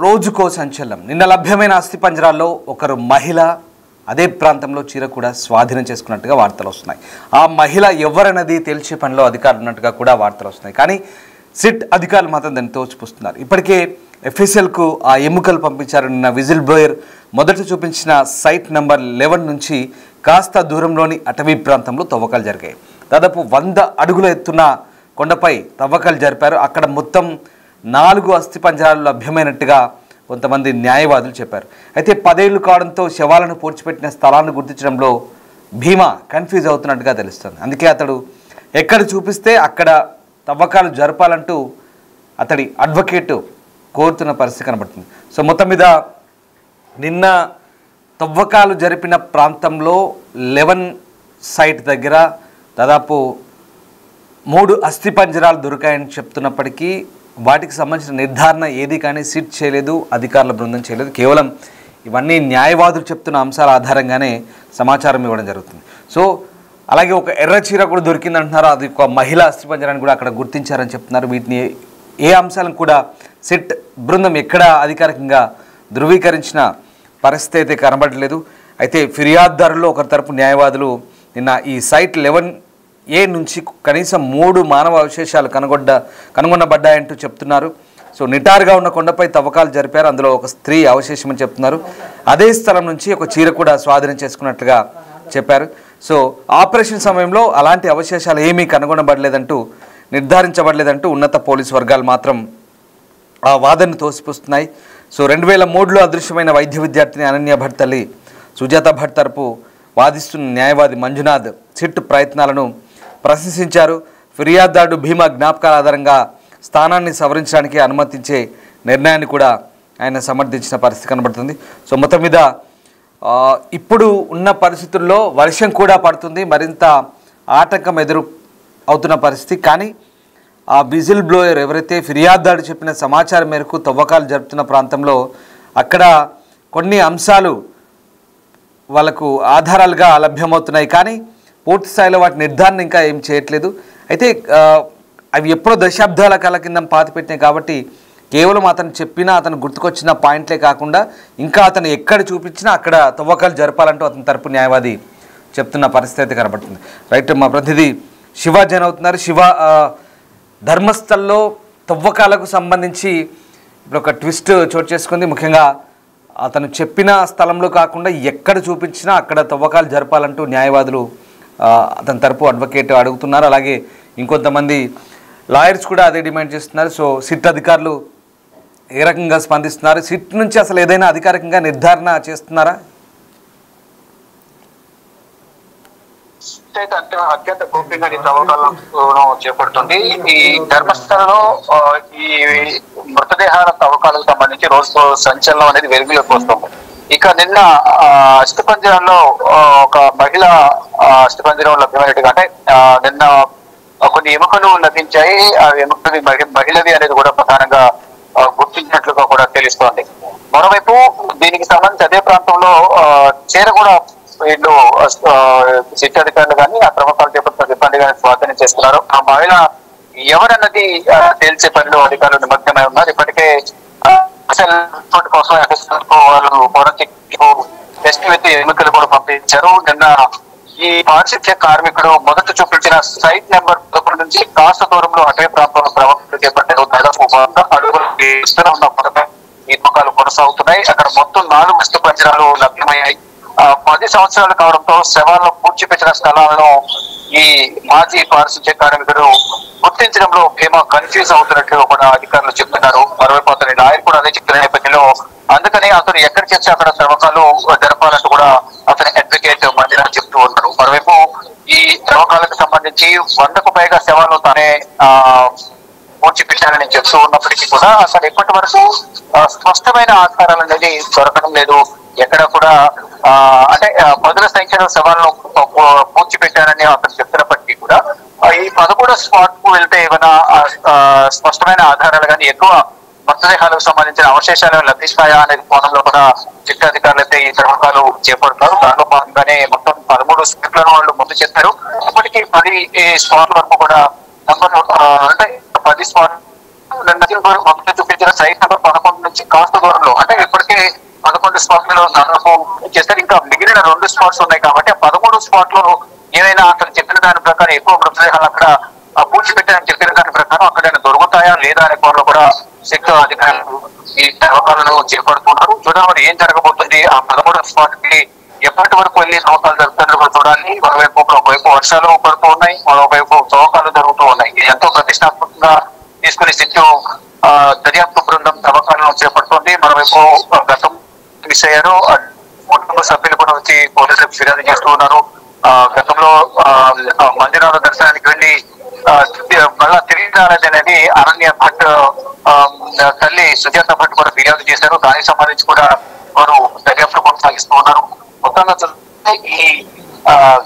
రోజుకో సంచలనం. నిన్న లభ్యమైన అస్థిపంజరాల్లో ఒకరు మహిళ అదే ప్రాంతంలో చీర కూడా స్వాధీనం చేసుకున్నట్టుగా వార్తలు వస్తున్నాయి. ఆ మహిళ ఎవరన్నది తెలిసే పనిలో అధికారులు ఉన్నట్టుగా కూడా వార్తలు వస్తున్నాయి. కానీ సిట్ అధికారులు మాత్రం దాన్ని తోచిపుస్తున్నారు. ఇప్పటికే ఎఫ్ఎస్ఎల్కు ఆ ఎముకలు పంపించారు. నిన్న విజిల్ బ్లోయర్ మొదట చూపించిన సైట్ నెంబర్ 11 నుంచి కాస్త దూరంలోని అటవీ ప్రాంతంలో తవ్వకాలు జరిగాయి. దాదాపు 100 అడుగుల ఎత్తున కొండపై తవ్వకాలు జరిపారు. అక్కడ మొత్తం 4 అస్థిపంజరాలు లభ్యమైనట్టుగా కొంతమంది న్యాయవాదులు చెప్పారు. అయితే 10 ఏళ్లు కావడంతో శవాలను పూడ్చిపెట్టిన స్థలాన్ని గుర్తించడంలో భీమా కన్ఫ్యూజ్ అవుతున్నట్టుగా తెలుస్తుంది. అందుకే అతడు ఎక్కడ చూపిస్తే అక్కడ తవ్వకాలు జరపాలంటూ అతడి అడ్వకేట్ కోరుతున్న పరిస్థితి కనబడుతుంది. సో మొత్తం మీద నిన్న తవ్వకాలు జరిపిన ప్రాంతంలో 11 సైట్ దగ్గర దాదాపు 3 అస్థిపంజరాలు దొరికాయని చెప్తున్నప్పటికీ వాటికి సంబంధించిన నిర్ధారణ ఏది కానీ సిట్ చేయలేదు, అధికారుల బృందం చేయలేదు. కేవలం ఇవన్నీ న్యాయవాదులు చెప్తున్న అంశాల ఆధారంగానే సమాచారం ఇవ్వడం జరుగుతుంది. సో అలాగే ఒక ఎర్ర చీర కూడా దొరికిందంటున్నారు. అది ఒక మహిళా అస్థిపంజరాన్ని కూడా అక్కడ గుర్తించారని చెప్తున్నారు. వీటిని ఏ అంశాలను కూడా సిట్ బృందం ఎక్కడ అధికారికంగా ధృవీకరించిన పరిస్థితి అయితే కనబడలేదు. అయితే ఫిర్యాదుదారుల్లో ఒకరి తరపు న్యాయవాదులు నిన్న ఈ సైట్ 11A నుంచి కనీసం 3 మానవ అవశేషాలు కనుగొనబడ్డాయంటూ చెప్తున్నారు. సో నిటారుగా ఉన్న కొండపై తవ్వకాలు జరిపారు. అందులో ఒక స్త్రీ అవశేషం అని చెప్తున్నారు. అదే స్థలం నుంచి ఒక చీర కూడా స్వాధీనం చేసుకున్నట్లుగా చెప్పారు. సో ఆపరేషన్ సమయంలో అలాంటి అవశేషాలు ఏమీ కనుగొనబడలేదంటూ నిర్ధారించబడలేదంటూ ఉన్నత పోలీసు వర్గాలు మాత్రం ఆ వాదనను తోసిపుస్తున్నాయి. సో 2003లో అదృశ్యమైన వైద్య విద్యార్థిని అనన్య భట్ తల్లి సుజాత భట్ తరపు వాదిస్తున్న న్యాయవాది మంజునాథ్ సిట్ ప్రయత్నాలను ప్రశంసించారు. ఫిర్యాదుదారుడు భీమా జ్ఞాపకాల ఆధారంగా స్థానాన్ని సవరించడానికి అనుమతించే నిర్ణయాన్ని కూడా ఆయన సమర్థించిన పరిస్థితి కనబడుతుంది. సో మొత్తం మీద ఇప్పుడు ఉన్న పరిస్థితుల్లో వర్షం కూడా పడుతుంది, మరింత ఆటంకం ఎదురు అవుతున్న పరిస్థితి. కానీ ఆ విజిల్ బ్లోయర్ ఎవరైతే ఫిర్యాదుదారుడు చెప్పిన సమాచారం మేరకు తవ్వకాలు జరుపుతున్న ప్రాంతంలో అక్కడ కొన్ని అంశాలు వాళ్ళకు ఆధారాలుగా లభ్యమవుతున్నాయి. కానీ పూర్తి స్థాయిలో వాటి నిర్ధారణ ఇంకా ఏం చేయట్లేదు. అయితే అవి ఎప్పుడో దశాబ్దాల కాల కింద పాతిపెట్టినాయి కాబట్టి కేవలం అతను చెప్పినా అతను గుర్తుకొచ్చిన పాయింట్లే కాకుండా ఇంకా అతను ఎక్కడ చూపించినా అక్కడ తవ్వకాలు జరపాలంటూ అతని తరపు న్యాయవాది చెప్తున్న పరిస్థితి కనబడుతుంది. రైట్, మా ప్రతినిధి శివ జైన్ అవుతున్నారు. శివ, ధర్మస్థల్లో తవ్వకాలకు సంబంధించి ఇప్పుడు ఒక ట్విస్ట్ చోటు చేసుకుంది. ముఖ్యంగా అతను చెప్పిన స్థలంలో కాకుండా ఎక్కడ చూపించినా అక్కడ తవ్వకాలు జరపాలంటూ న్యాయవాదులు అతని తరపు అడ్వకేట్ అడుగుతున్నారు. అలాగే ఇంకొంతమంది లాయర్స్ కూడా అదే డిమాండ్ చేస్తున్నారు. సో సిట్ అధికారులు ఏ రకంగా స్పందిస్తున్నారు? సిట్ నుంచి అసలు ఏదైనా అధికారికంగా నిర్ధారణ చేస్తున్నారా? అత్యంత గోప్యంగా ఈ తవ్వకాలను చేపడుతుంది. ఈ ధర్మస్థలలో ఈ మృతదేహాల తవ్వకాలకు సంబంధించి రోజు సంచలనం అనేది వెలుగులోకి వస్తుంది. ఇక నిన్న అస్థిపంజరంలో ఒక మహిళ అస్థిపంజరం లభ్యమైనట్టుగా, అంటే నిన్న కొన్ని ఎముకలు లభించాయి. ఆ ఎముకలు మహిళవి అనేది కూడా ప్రధానంగా గుర్తించినట్లుగా కూడా తెలుస్తోంది. మరోవైపు దీనికి సంబంధించి అదే ప్రాంతంలో చీర కూడా వీళ్ళు సిట్ అధికారులు కానీ ఆ తవ్వకాలు చేపడుతున్న సిబ్బంది కానీ స్వాధీనం చేస్తున్నారు. ఆ మహిళ ఎవరన్నది తేల్చే పనిలో అధికారులు నిమగ్నమై ఉన్నారు. ఇప్పటికే కోసం వాళ్ళు టెస్ట్ విత్ ఎన్నికలు కూడా పంపించారు. నిన్న ఈ పారిశుద్ధ్య కార్మికుడు మొదట చూపించిన సైట్ నెంబర్ 11 నుంచి కాస్త దూరంలో అటవీ ప్రాంతంలో ప్రవర్తన చేపట్టారు. దాదాపు 100 అడుగుల ఉన్న కొండపై ఈ తవ్వకాలు కొనసాగుతున్నాయి. అక్కడ మొత్తం 4 అస్థిపంజరాలు లభ్యమయ్యాయి. 10 సంవత్సరాలు కావడంతో శవాలను పూడ్చిపెట్టిన స్థలాలను ఈ మాజీ పారిశుద్ధ్య కార్మికుడు గుర్తించడంలో భీమా కన్ఫ్యూజ్ అవుతున్నట్లు కూడా అధికారులు చెప్తున్నారు. మరోవైపు అతని లాయర్ కూడా అదే చెప్తున్న నేపథ్యంలో అందుకని అతను ఎక్కడికి వచ్చి అక్కడ తవ్వకాలు జరపాలంటూ కూడా అతని అడ్వకేట్ మంజునాథ్ చెప్తూ ఉన్నారు. మరోవైపు ఈ తవ్వకాలకు సంబంధించి 100కు పైగా శవాలను తానే పూడ్చిపెట్టాలని చెప్తూ ఉన్నప్పటికీ కూడా అసలు ఇప్పటి వరకు స్పష్టమైన ఆధారాలు అనేది దొరకడం లేదు. ఎక్కడ కూడా అంటే 10 సంఖ్యలో శవాలను పూడ్చిపెట్టారని అతను చెప్తున్నప్పటికీ కూడా ఈ 11 స్పాట్ కు వెళ్తే ఏమైనా స్పష్టమైన ఆధారాలు కానీ ఎక్కువ మృతదేహాలకు సంబంధించిన అవశేషాలు లభిస్తాయా అనే కోణంలో కూడా సిట్ అధికారులు అయితే ఈ తవ్వకాలు చేపడతారు. దానిలో భాగంగానే మొత్తం 13 స్పాట్లను వాళ్ళు ముందు చేస్తారు. ఇప్పటికీ 10 స్పాట్ల వరకు కూడా అంటే 10 స్పాట్ మొదట చూపించిన సైట్ నెంబర్ 11 నుంచి కాస్త దూరంలో అంటే ఇప్పటికే 11 స్పాట్లలో దాదాపు చేస్తారు. ఇంకా మిగిలిన 2 స్పాట్స్ ఉన్నాయి కాబట్టి ఆ 13 స్పాట్ లో ఏమైనా అతను చెప్పిన దాని ప్రకారం ఎక్కువ మృతదేహాలు అక్కడ పూడ్చిపెట్టారని చెప్పిన దాని ప్రకారం అక్కడ దొరుకుతాయా లేదా అనే కోణంలో కూడా శక్తి అధికారులు ఈ తవ్వకాలను చేపడుతున్నారు. చూడాలి ఏం జరగబోతుంది. ఆ 13 స్పాట్ కి ఎప్పటి వరకు వెళ్ళి తవ్వకాలు జరుగుతుందో కూడా చూడాలి. ఒకవైపు వర్షాలు పడుతూ ఉన్నాయి, మరోవైపు తవ్వకాలు జరుగుతూ ఉన్నాయి. ఇది ఎంతో ప్రతిష్టాత్మకంగా తీసుకుని శక్తి దర్యాప్తు బృందం తవ్వకాలను చేపడుతుంది. మరోవైపు గతం మిస్ అయ్యారు, కుటుంబ సభ్యులు కూడా వచ్చి పోలీసులకు ఫిర్యాదు చేస్తూ ఉన్నారు. గతంలో మందిరాల దర్శనానికి వెళ్ళి మళ్ళా తిరిగి రాలేదు అనేది అరణ్య భట్ తల్లి సుజాత భట్ కూడా ఫిర్యాదు చేశారు. దానికి సంబంధించి కూడా వారు దర్యాప్తు కొనసాగిస్తూ ఉన్నారు. మొత్తంగా చూస్తే ఈ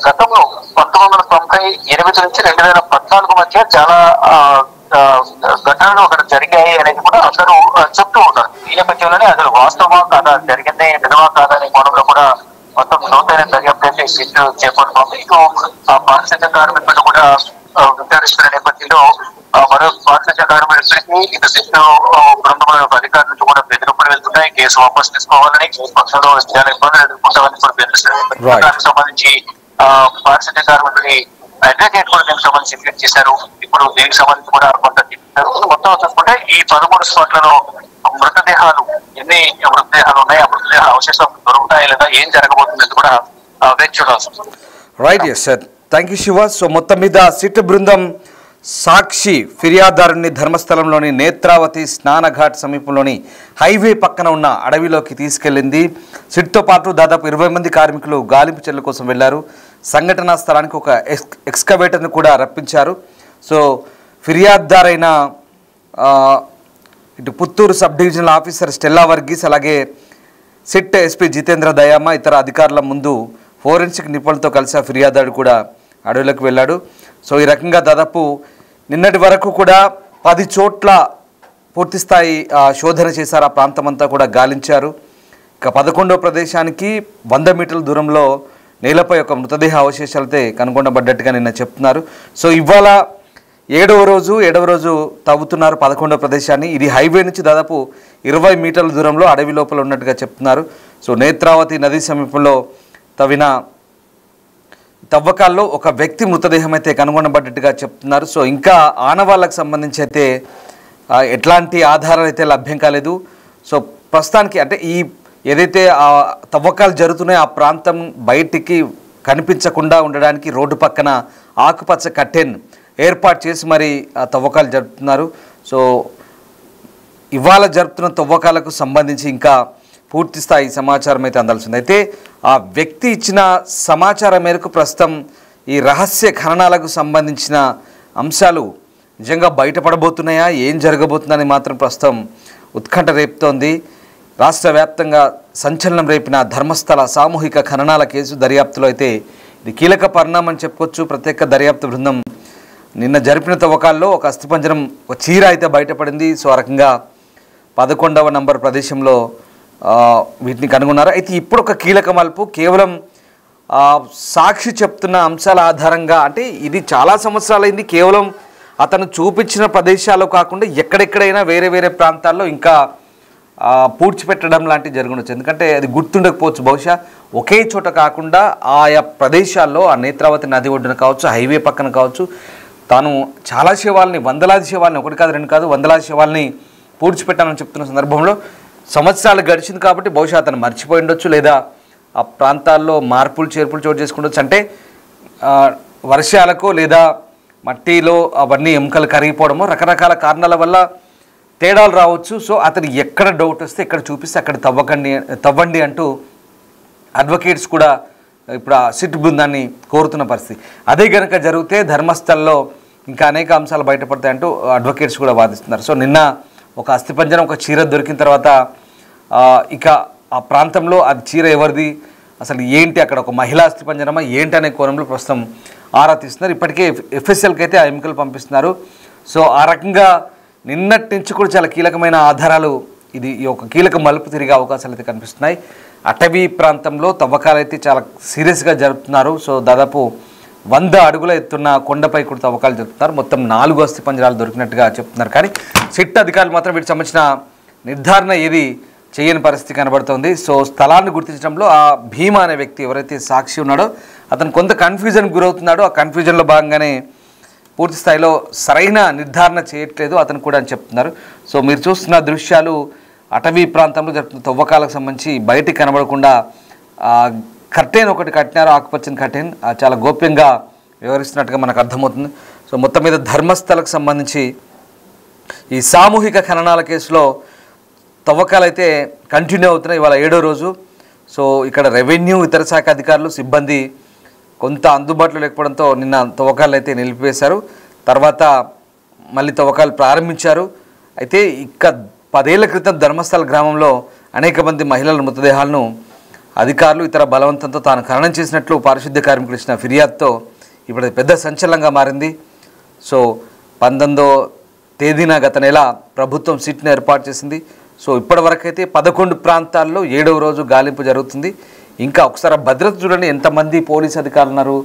గతంలో 1998 నుంచి 2014 మధ్య చాలా ఘటనలు అక్కడ జరిగాయి అనేది కూడా అందరూ చెప్తూ ఉంటారు. ఈ నేపథ్యంలోనే అసలు వాస్తవా కాదా, జరిగిందే నిజమా కాదా అనే కోణంలో కూడా మొత్తం లోతైన దర్యాప్తు అయితే చేపడుతోంది. ఇటు పారిశుద్ధ్య కార్మికులు కూడా విచారిస్తున్న నేపథ్యంలో మరో పారిశుద్ధ్య కార్మికులకి ఇటు శిక్షణ బృందం అధికారుల నుంచి కూడా బెదిరింపులు వెళ్తున్నాయి. కేసు వాపసు తీసుకోవాలని, పక్షంలో చాలా ఇబ్బందులు ఎదుర్కొంటామని కూడా బెదిరిస్తున్నారు. దానికి సంబంధించి పారిశుద్ధ్య కార్మికుడి అడ్వకేట్ కూడా దీనికి సంబంధించి ఫిర్యాదు చేశారు. ఇప్పుడు దీనికి సంబంధించి కూడా కొంత మొత్తం చూసుకుంటే ఈ 13 స్పాట్లలో మృతదేహాలు ఎన్ని మృతదేహాలు ఉన్నాయి, ఆ మృతదేహాల అవశేషాలు దొరుకుతాయి లేదా ఏం జరగబోతుంది కూడా వేచి చూడాల్సి ఉంటుంది. Right, yes sir, thank you Shiva. So మొత్తం మీద సిట్ బృందం సాక్షి ఫిర్యాదుదారుని ధర్మస్థలంలోని నేత్రావతి స్నానఘాట్ సమీపంలోని హైవే పక్కన ఉన్న అడవిలోకి తీసుకెళ్లింది. సిట్తో పాటు దాదాపు 20 మంది కార్మికులు గాలింపు చర్యల కోసం వెళ్లారు. సంఘటనా స్థలానికి ఒక ఎక్స్కవేటర్ను కూడా రప్పించారు. సో ఫిర్యాదుదారైన ఇటు Puttur sub divisional officer Stella Varghese, అలాగే సిట్ ఎస్పీ జితేంద్ర దయామ ఇతర అధికారుల ముందు ఫోరెన్సిక్ నిపుణులతో కలిసి ఆ ఫిర్యాదుదారుడు కూడా అడవులకు వెళ్ళాడు. సో ఈ రకంగా దాదాపు నిన్నటి వరకు కూడా 10 చోట్ల పూర్తిస్థాయి శోధన చేశారు. ఆ ప్రాంతం అంతా కూడా గాలించారు. ఇక 11వ ప్రదేశానికి 100 మీటర్ల దూరంలో నేలపై ఒక మృతదేహ అవశేషాలతో కనుగొనబడ్డట్టుగా నిన్న చెప్తున్నారు. సో ఇవాళ 7వ రోజు తవ్వుతున్నారు 11వ ప్రదేశాన్ని. ఇది హైవే నుంచి దాదాపు 20 మీటర్ల దూరంలో అడవి లోపల ఉన్నట్టుగా చెప్తున్నారు. సో నేత్రావతి నది సమీపంలో తవ్విన తవ్వకాల్లో ఒక వ్యక్తి మృతదేహం అయితే కనుగొనబడ్డట్టుగా చెప్తున్నారు. సో ఇంకా ఆనవాళ్ళకు సంబంధించి అయితే ఎట్లాంటి ఆధారాలు అయితే లభ్యం కాలేదు. సో ప్రస్తుతానికి అంటే ఈ ఏదైతే ఆ తవ్వకాలు జరుగుతున్నాయో ఆ ప్రాంతం బయటికి కనిపించకుండా ఉండడానికి రోడ్డు పక్కన ఆకుపచ్చ కట్టెన్ ఏర్పాటు చేసి మరి ఆ తవ్వకాలు జరుపుతున్నారు. సో ఇవాళ జరుపుతున్న తవ్వకాలకు సంబంధించి ఇంకా పూర్తి స్థాయి సమాచారం అయితే అందాల్సింది. అయితే ఆ వ్యక్తి ఇచ్చిన సమాచారం మేరకు ప్రస్తుతం ఈ రహస్య ఖననాలకు సంబంధించిన అంశాలు నిజంగా బయటపడబోతున్నాయా, ఏం జరగబోతుందని మాత్రం ప్రస్తుతం ఉత్కంఠ రేపుతోంది. రాష్ట్ర వ్యాప్తంగా సంచలనం రేపిన ధర్మస్థల సామూహిక ఖననాల కేసు దర్యాప్తులో అయితే ఇది కీలక పరిణామం చెప్పుకోవచ్చు. ప్రత్యేక దర్యాప్తు బృందం నిన్న జరిపిన తవ్వకాల్లో ఒక అస్థిపంజరం, ఒక చీర అయితే బయటపడింది. సో ఆ రకంగా 11వ నంబర్ ప్రదేశంలో వీటిని కనుగొన్నారు. అయితే ఇప్పుడు ఒక కీలక మలుపు, కేవలం సాక్షి చెప్తున్న అంశాల ఆధారంగా, అంటే ఇది చాలా సంవత్సరాలైంది, కేవలం అతను చూపించిన ప్రదేశాలు కాకుండా ఎక్కడెక్కడైనా వేరే వేరే ప్రాంతాల్లో ఇంకా పూడ్చిపెట్టడం లాంటివి జరుగుండొచ్చు. ఎందుకంటే అది గుర్తుండకపోవచ్చు. బహుశా ఒకే చోట కాకుండా ఆయా ప్రదేశాల్లో ఆ నేత్రావతి నది ఒడ్డున కావచ్చు, హైవే పక్కన కావచ్చు, తాను చాలా శవాల్ని, వందలాది శవాల్ని, ఒకటి కాదు రెండు కాదు వందలాది శవాల్ని పూడ్చిపెట్టానని చెప్తున్న సందర్భంలో సంవత్సరాలు గడిచింది కాబట్టి బహుశా అతను మర్చిపోయి ఉండొచ్చు, లేదా ఆ ప్రాంతాల్లో మార్పులు చేర్పులు చోటు చేసుకుండొచ్చు. అంటే వర్షాలకు లేదా మట్టిలో అవన్నీ ఎముకలు కరిగిపోవడము, రకరకాల కారణాల వల్ల తేడాలు రావచ్చు. సో అతను ఎక్కడ డౌట్ వస్తే ఎక్కడ చూపిస్తే అక్కడ తవ్వండి అంటూ అడ్వకేట్స్ కూడా ఇప్పుడు ఆ సిట్ బృందాన్ని కోరుతున్న పరిస్థితి. అదే కనుక జరిగితే ధర్మస్థల్లో ఇంకా అనేక అంశాలు బయటపడతాయంటూ అడ్వకేట్స్ కూడా వాదిస్తున్నారు. సో నిన్న ఒక అస్థిపంజరం, ఒక చీర దొరికిన తర్వాత ఇక ఆ ప్రాంతంలో అది చీర ఎవరిది, అసలు ఏంటి, అక్కడ ఒక మహిళా అస్థిపంజరమా ఏంటి అనే కోణంలో ప్రస్తుతం ఆరా తీస్తున్నారు. ఇప్పటికే ఎఫ్ఎస్ఎల్కి అయితే ఆ ఎముకలు పంపిస్తున్నారు. సో ఆ రకంగా నిన్నటి నుంచి కూడా చాలా కీలకమైన ఆధారాలు, ఇది ఒక కీలక మలుపు తిరిగే అవకాశాలు అయితే కనిపిస్తున్నాయి. అటవీ ప్రాంతంలో తవ్వకాలు అయితే చాలా సీరియస్గా జరుపుతున్నారు. సో దాదాపు 100 అడుగుల ఎత్తున్న కొండపై కూడా తవ్వకాలు జరుపుతున్నారు. మొత్తం 4 అస్థిపంజరాలు దొరికినట్టుగా చెప్తున్నారు. కానీ సిట్ అధికారులు మాత్రం వీటికి సంబంధించిన నిర్ధారణ ఏది చేయని పరిస్థితి కనబడుతోంది. సో స్థలాన్ని గుర్తించడంలో ఆ భీమా అనే వ్యక్తి ఎవరైతే సాక్షి ఉన్నాడో అతను కొంత కన్ఫ్యూజన్కి గురవుతున్నాడో ఆ కన్ఫ్యూజన్లో భాగంగానే పూర్తి స్థాయిలో సరైన నిర్ధారణ చేయట్లేదు అతను కూడా అని చెప్తున్నారు. సో మీరు చూస్తున్న దృశ్యాలు అటవీ ప్రాంతంలో జరుగుతున్న తవ్వకాలకు సంబంధించి బయటికి కనబడకుండా కర్టెన్ ఒకటి కట్టినారు, ఆకుపచ్చని కర్టెన్, చాలా గోప్యంగా వివరిస్తున్నట్టుగా మనకు అర్థమవుతుంది. సో మొత్తం మీద ధర్మస్థలకు సంబంధించి ఈ సామూహిక ఖననాల కేసులో తవ్వకాలు అయితే కంటిన్యూ అవుతున్నాయి. ఇవాళ 7వ రోజు. సో ఇక్కడ రెవెన్యూ ఇతర శాఖ అధికారులు సిబ్బంది కొంత అందుబాటులో లేకపోవడంతో నిన్న తవ్వకాలు అయితే నిలిపివేశారు. తర్వాత మళ్ళీ తవ్వకాలు ప్రారంభించారు. అయితే ఇక 10 ఏళ్ల క్రితం ధర్మస్థల గ్రామంలో అనేక మంది మహిళల మృతదేహాలను అధికారులు ఇతర బలవంతంతో తాను ఖననం చేసినట్లు పారిశుద్ధ్య కార్మికులు ఇచ్చిన ఫిర్యాదుతో ఇప్పుడు పెద్ద సంచలనంగా మారింది. సో 19వ తేదీన గత నెల ప్రభుత్వం సిట్ను ఏర్పాటు చేసింది. సో ఇప్పటివరకైతే 11 ప్రాంతాల్లో 7వ రోజు గాలింపు జరుగుతుంది. ఇంకా ఒకసారి భద్రత చూడండి, ఎంతమంది పోలీసు అధికారులు ఉన్నారు,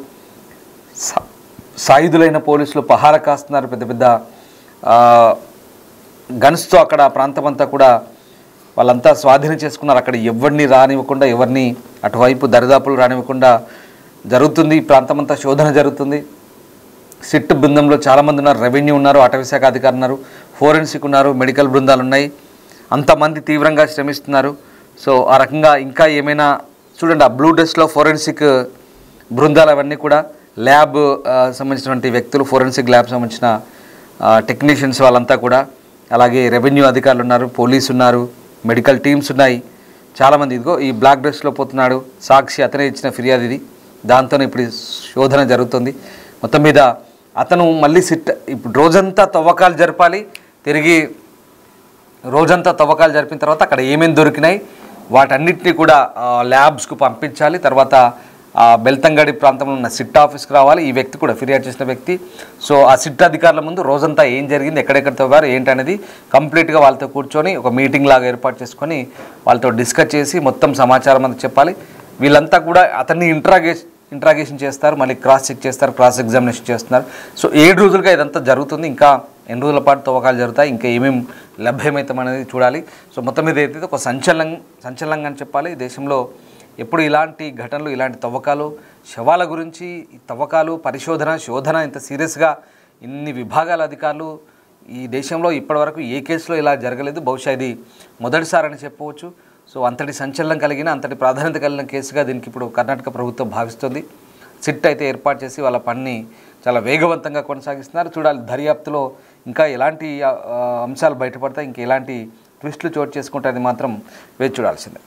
సాయుధులైన పోలీసులు పహారా కాస్తున్నారు, పెద్ద పెద్ద గన్స్తో అక్కడ ప్రాంతం అంతా కూడా వాళ్ళంతా స్వాధీనం చేసుకున్నారు. అక్కడ ఎవరిని రానివ్వకుండా, ఎవరిని అటువైపు దరిదాపులు రానివ్వకుండా జరుగుతుంది. ఈ ప్రాంతం అంతా శోధన జరుగుతుంది. సిట్ బృందంలో చాలామంది ఉన్నారు, రెవెన్యూ ఉన్నారు, అటవీ శాఖ అధికారులు ఉన్నారు, ఫోరెన్సిక్ ఉన్నారు, మెడికల్ బృందాలు ఉన్నాయి. అంతమంది తీవ్రంగా శ్రమిస్తున్నారు. సో ఆ రకంగా ఇంకా ఏమైనా చూడండి, ఆ బ్లూ డ్రెస్లో ఫోరెన్సిక్ బృందాలు అవన్నీ కూడా ల్యాబ్ సంబంధించినటువంటి వ్యక్తులు, ఫోరెన్సిక్ ల్యాబ్ సంబంధించిన టెక్నీషియన్స్ వాళ్ళంతా కూడా, అలాగే రెవెన్యూ అధికారులు ఉన్నారు, పోలీసు ఉన్నారు, మెడికల్ టీమ్స్ ఉన్నాయి, చాలామంది. ఇదిగో ఈ బ్లాక్ డ్రెస్లో పోతున్నాడు సాక్షి, అతనే ఇచ్చిన ఫిర్యాదు ఇది. దాంతో ఇప్పుడు శోధన జరుగుతుంది. మొత్తం మీద అతను మళ్ళీ సిట్ ఇప్పుడు రోజంతా తవ్వకాలు జరపాలి. తిరిగి రోజంతా తవ్వకాలు జరిపిన తర్వాత అక్కడ ఏమేమి దొరికినాయి వాటన్నిటిని కూడా ల్యాబ్స్కు పంపించాలి. తర్వాత బెల్తంగడి ప్రాంతంలో ఉన్న సిట్ ఆఫీస్కి రావాలి ఈ వ్యక్తి కూడా, ఫిర్యాదు చేసిన వ్యక్తి. సో ఆ సిట్ అధికారుల ముందు రోజంతా ఏం జరిగింది, ఎక్కడెక్కడ తవ్వారు ఏంటనేది కంప్లీట్గా వాళ్ళతో కూర్చొని ఒక మీటింగ్ లాగా ఏర్పాటు చేసుకొని వాళ్ళతో డిస్కస్ చేసి మొత్తం సమాచారం అంతా చెప్పాలి. వీళ్ళంతా కూడా అతన్ని ఇంట్రాగేషన్ చేస్తారు, మళ్ళీ క్రాస్ చెక్ చేస్తారు, క్రాస్ ఎగ్జామినేషన్ చేస్తున్నారు. సో 7 రోజులుగా ఇదంతా జరుగుతుంది. ఇంకా ఎన్ని రోజుల పాటు తవ్వకాలు జరుగుతాయి, ఇంకా ఏమేమి లభ్యమవుతామనేది చూడాలి. సో మొత్తం మీద అయితే ఒక సంచలనంగా అని చెప్పాలి. దేశంలో ఎప్పుడు ఇలాంటి ఘటనలు, ఇలాంటి తవ్వకాలు, శవాల గురించి ఈ తవ్వకాలు, పరిశోధన, శోధన ఇంత సీరియస్గా ఇన్ని విభాగాల అధికారులు ఈ దేశంలో ఇప్పటివరకు ఏ కేసులో ఇలా జరగలేదు. బహుశా ఇది మొదటిసారని చెప్పవచ్చు. సో అంతటి సంచలనం కలిగిన, అంతటి ప్రాధాన్యత కలిగిన కేసుగా దీనికి ఇప్పుడు కర్ణాటక ప్రభుత్వం భావిస్తుంది. సిట్ అయితే ఏర్పాటు చేసి వాళ్ళ పనిని చాలా వేగవంతంగా కొనసాగిస్తున్నారు. చూడాలి దర్యాప్తులో ఇంకా ఎలాంటి అంశాలు బయటపడతాయి, ఇంకా ఎలాంటి ట్విస్టులు చోటు చేసుకుంటాయని మాత్రం వేచి చూడాల్సిందే.